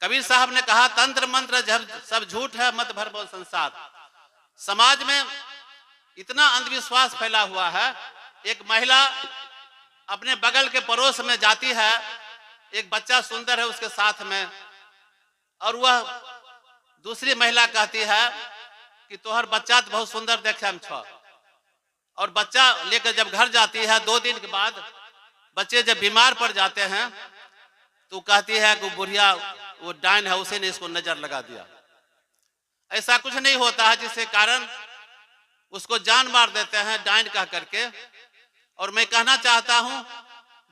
कबीर साहब ने कहा, तंत्र मंत्र सब झूठ है, मत भरमो संसार। समाज में इतना अंधविश्वास फैला हुआ है। एक महिला अपने बगल के पड़ोस में जाती है, एक बच्चा सुंदर है उसके साथ में, और वह दूसरी महिला कहती है कि तोहर बच्चा तो बहुत सुंदर देखे में छ। और बच्चा लेकर जब घर जाती है 2 दिन के बाद बच्चे जब बीमार पड़ जाते हैं तो कहती है कि बुढ़िया वो डायन है, उसे ने इसको नजर लगा दिया। ऐसा कुछ नहीं होता है जिसके कारण उसको जान मार देते हैं डायन कह करके। और मैं कहना चाहता हूं,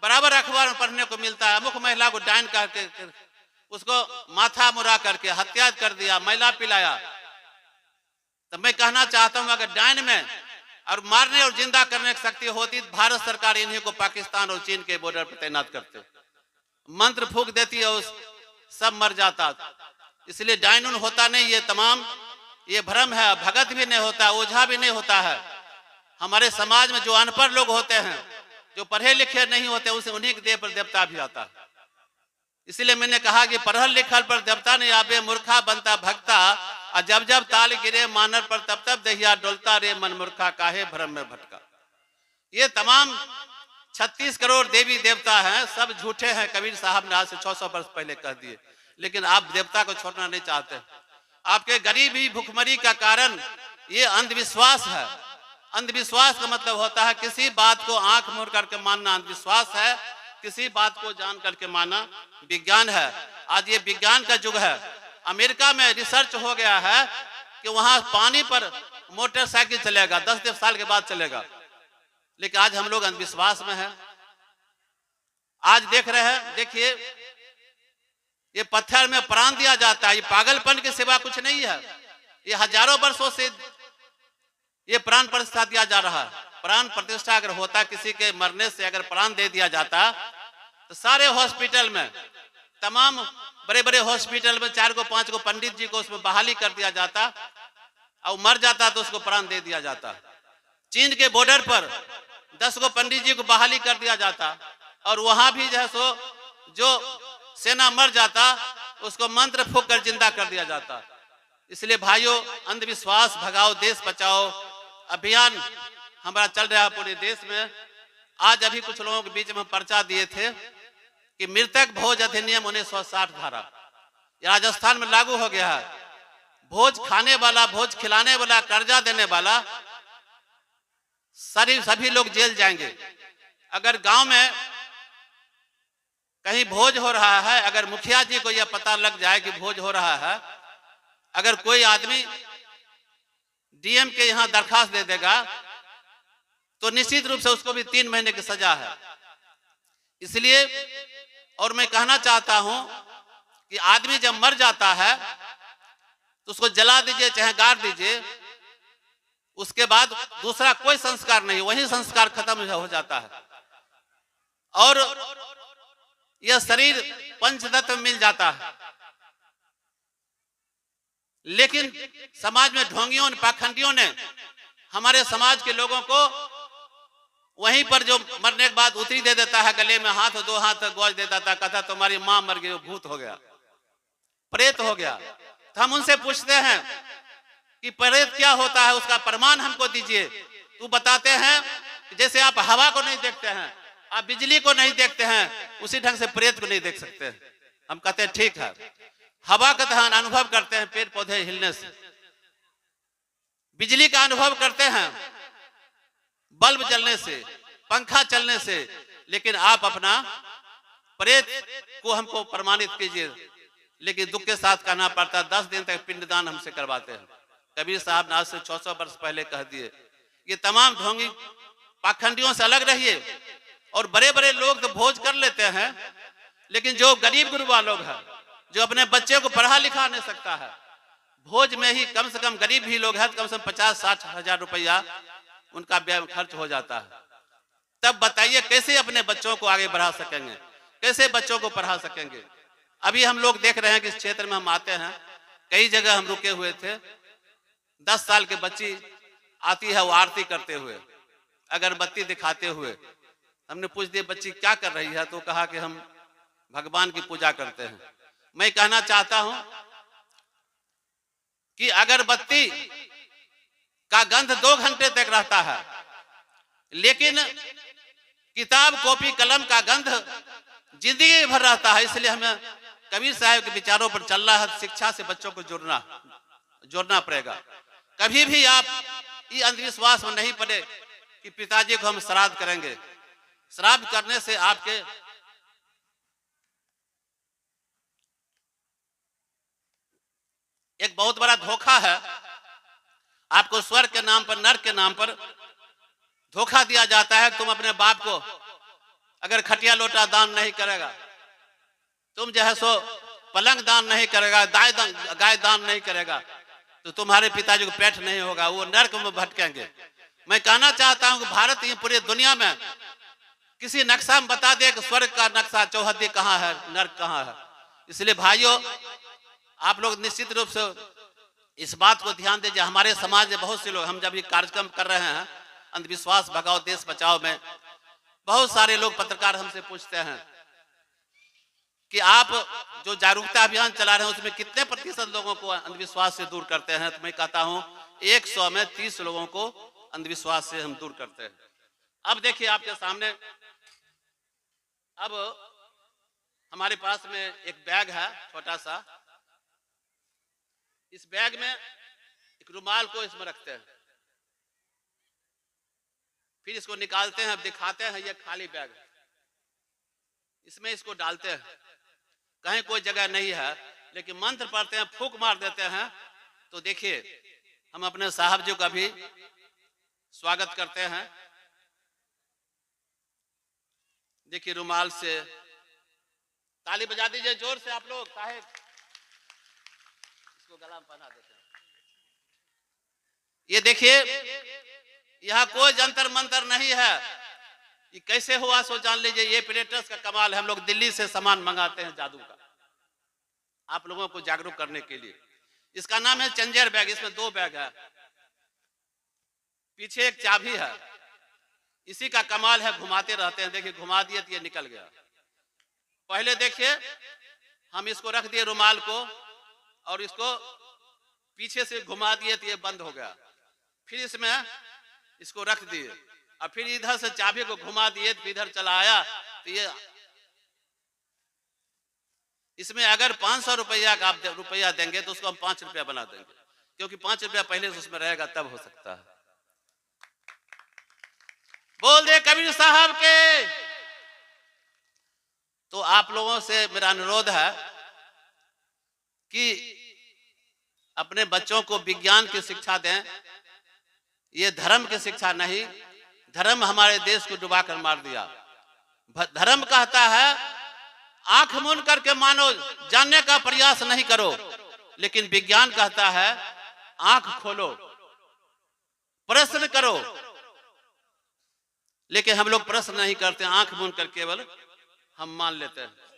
बराबर अखबार में पढ़ने को मिलता है, अमुक महिला को डायन कह के उसको माथा मुड़ा करके हत्या कर दिया, मैला पिलाया। तो मैं कहना चाहता हूं, अगर डायन में और मारने और जिंदा करने की शक्ति होती तो भारत सरकार इन्हीं को पाकिस्तान और चीन के बॉर्डर पर तैनात करते, मंत्र फूंक देती है, उस सब मर जाता। इसलिए डायन होता नहीं, ये तमाम ये भ्रम है। भगत भी नहीं होता, ओझा भी नहीं होता है। हमारे समाज में जो अनपढ़ लोग होते हैं, जो पढ़े लिखे नहीं होते, उसे उन्हीं के देह पर देवता भी आता है। इसलिए मैंने कहा कि पढ़ल लिखल पर देवता नहीं आवे, मूर्खा बनता भक्ता। और जब जब ताल गिरे मानर पर तब तब दहिया डोलता रे, मन मूर्खा काहे भ्रम में भटका। ये तमाम 36 करोड़ देवी देवता हैं, सब झूठे हैं। कबीर साहब ने आज से 600 वर्ष पहले कह दिए, लेकिन आप देवता को छोड़ना नहीं चाहते। आपके गरीबी भुखमरी का कारण ये अंधविश्वास है। अंधविश्वास का मतलब होता है किसी बात को आंख मूंद करके मानना अंधविश्वास है, किसी बात को जान करके मानना विज्ञान है। आज ये विज्ञान का युग है। अमेरिका में रिसर्च हो गया है कि वहां पानी पर मोटरसाइकिल चलेगा, 10 साल के बाद चलेगा। लेकिन आज हम लोग अंधविश्वास में हैं। आज देख रहे हैं, देखिए ये पत्थर में प्राण दिया जाता है, ये पागलपन के सिवा कुछ नहीं है। ये हजारों वर्षों से ये प्राण प्रतिष्ठा दिया जा रहा है। प्राण प्रतिष्ठा अगर होता, किसी के मरने से अगर प्राण दे दिया जाता, तो सारे हॉस्पिटल में, तमाम बड़े बड़े हॉस्पिटल में 4 को 5 को पंडित जी को उसमें बहाली कर दिया जाता, और मर जाता तो उसको प्राण दे दिया जाता। चीन के बॉर्डर पर 10 को पंडित जी को बहाली कर दिया जाता, और वहां भी जो है सो जो सेना मर जाता उसको मंत्र फूंक कर जिंदा कर दिया जाता। इसलिए भाइयों, अंधविश्वास भगाओ, देश बचाओ अभियान हमारा चल रहा है पूरे देश में। आज अभी कुछ लोगों के बीच में पर्चा दिए थे कि मृतक भोज अधिनियम 1960 धारा राजस्थान में लागू हो गया है। भोज खाने वाला, भोज खिलाने वाला, कर्जा देने वाला सभी लोग जेल जाएंगे। अगर गांव में कहीं भोज हो रहा है, अगर मुखिया जी को यह पता लग जाए कि भोज हो रहा है, अगर कोई आदमी डीएम के यहां दरखास्त दे देगा तो निश्चित रूप से उसको भी 3 महीने की सजा है। इसलिए और मैं कहना चाहता हूं कि आदमी जब मर जाता है तो उसको जला दीजिए चाहे गाड़ दीजिए, उसके बाद दूसरा कोई संस्कार नहीं, वही संस्कार खत्म हो जाता है और यह शरीर पंचतत्व मिल जाता है। लेकिन समाज में ढोंगियों पाखंडियों ने हमारे समाज के लोगों को वहीं पर जो मरने के बाद उतरी दे देता है, गले में हाथ 2 हाथ गोज दे देता, कहता तुम्हारी मां मर गई, भूत हो गया, प्रेत हो गया। तो हम उनसे पूछते हैं कि प्रेत क्या होता है, उसका प्रमाण हमको दीजिए। तो बताते हैं जैसे आप हवा को नहीं देखते हैं, आप बिजली को नहीं देखते हैं, उसी ढंग से प्रेत को नहीं देख सकते। हम कहते हैं ठीक है, हवा का तो अनुभव करते हैं पेड़ पौधे हिलने से, बिजली का अनुभव करते हैं बल्ब जलने से, पंखा चलने से, लेकिन आप अपना प्रेत को हमको प्रमाणित कीजिए। लेकिन दुख के साथ कहना पड़ता, 10 दिन तक पिंडदान हमसे करवाते हैं। कबीर साहब ने आज से 600 वर्ष पहले कह दिए। ये तमाम ढोंगी पाखंडियों से अलग रहिए। और बड़े बड़े लोग तो भोज कर लेते हैं, लेकिन जो गरीब गुरबा लोग हैं, जो अपने बच्चे को पढ़ा लिखा नहीं सकता है, भोज में ही कम से कम गरीब भी लोग हैं तो कम से कम 50-60 हजार रुपया उनका व्यय खर्च हो जाता है। तब बताइए कैसे अपने बच्चों को आगे बढ़ा सकेंगे, कैसे बच्चों को पढ़ा सकेंगे। अभी हम लोग देख रहे हैं कि इस क्षेत्र में हम आते हैं, कई जगह हम रुके हुए थे, 10 साल की बच्ची आती है, वो आरती करते हुए, अगरबत्ती दिखाते हुए। हमने पूछ दिया बच्ची क्या कर रही है, तो कहा कि हम भगवान की पूजा करते हैं। मैं कहना चाहता हूं कि अगरबत्ती का गंध 2 घंटे तक रहता है, लेकिन किताब कॉपी कलम का गंध जिंदगी भर रहता है। इसलिए हमें कबीर साहब के विचारों पर चलना है। शिक्षा से बच्चों को जोड़ना पड़ेगा। कभी भी आप ये अंधविश्वास में नहीं पड़े कि पिताजी को हम श्राद्ध करेंगे। श्राद्ध करने से आपके एक बहुत बड़ा धोखा है। आपको स्वर्ग के नाम पर, नरक के नाम पर धोखा दिया जाता है। तुम अपने बाप को अगर खटिया लोटा दान नहीं करेगा, तुम जो है सो पलंग दान नहीं करेगा, गाय दान नहीं करेगा, तो तुम्हारे पिताजी को पेट नहीं होगा, वो नरक में भटकेंगे। मैं कहना चाहता हूं कि भारत ये पूरी दुनिया में किसी नक्शा में बता दे कि स्वर्ग का नक्शा चौहद्दी कहाँ है, नरक कहाँ है। इसलिए भाइयों, आप लोग निश्चित रूप से इस बात को ध्यान दीजिए। हमारे समाज में बहुत से लोग, हम जब ये कार्यक्रम कर रहे हैं अंधविश्वास भगाओ देश बचाओ में, बहुत सारे लोग पत्रकार हमसे पूछते हैं कि आप जो जागरूकता अभियान चला रहे हैं उसमें कितने प्रतिशत लोगों को अंधविश्वास से दूर करते हैं। तो मैं कहता हूं 100 में 30 लोगों को अंधविश्वास से हम दूर करते हैं। अब देखिए आपके सामने, अब हमारे पास में एक बैग है छोटा सा। इस बैग में एक रुमाल को इसमें रखते हैं, फिर इसको निकालते हैं, अब दिखाते हैं ये खाली बैग, इसमें इसको डालते हैं। कहीं कोई जगह नहीं है, लेकिन मंत्र पढ़ते हैं, फूंक मार देते हैं। तो देखिए हम अपने साहब जी का भी स्वागत करते हैं। देखिए रुमाल से ताली बजा दीजिए जोर से आप लोग। साहेब इसको गला में पहना देते हैं। ये देखिए यहाँ कोई जंतर मंतर नहीं है। ये कैसे हुआ सो जान लीजिए। ये ऑपरेटर्स का कमाल है। हम लोग दिल्ली से सामान मंगाते हैं जादू का, आप लोगों को जागरूक करने के लिए। इसका नाम है चंजेर बैग। इसमें 2 बैग है, पीछे एक चाबी है। इसी का कमाल है, घुमाते रहते हैं। देखिए घुमा दिए तो ये निकल गया। पहले देखिए हम इसको रख दिए रुमाल को, और इसको पीछे से घुमा दिए तो ये बंद हो गया। फिर इसमें इसको रख दिए, और फिर इधर से चाबी को घुमा दिए तो इधर चला आया। तो ये इसमें अगर 500 रुपया का आप रुपया देंगे तो उसको हम 5 रुपया बना देंगे, क्योंकि 5 रुपया पहले से उसमें रहेगा, तब हो सकता है। बोल दे कबीर साहब के। तो आप लोगों से मेरा अनुरोध है कि अपने बच्चों को विज्ञान की शिक्षा दें, ये धर्म की शिक्षा नहीं। धर्म हमारे देश को डुबा कर मार दिया। धर्म कहता है आंख मूंद करके मानो, जानने का प्रयास नहीं करो। लेकिन विज्ञान कहता है आंख खोलो, प्रश्न करो। लेकिन हम लोग प्रश्न नहीं करते, आंख मूंद कर केवल हम मान लेते हैं।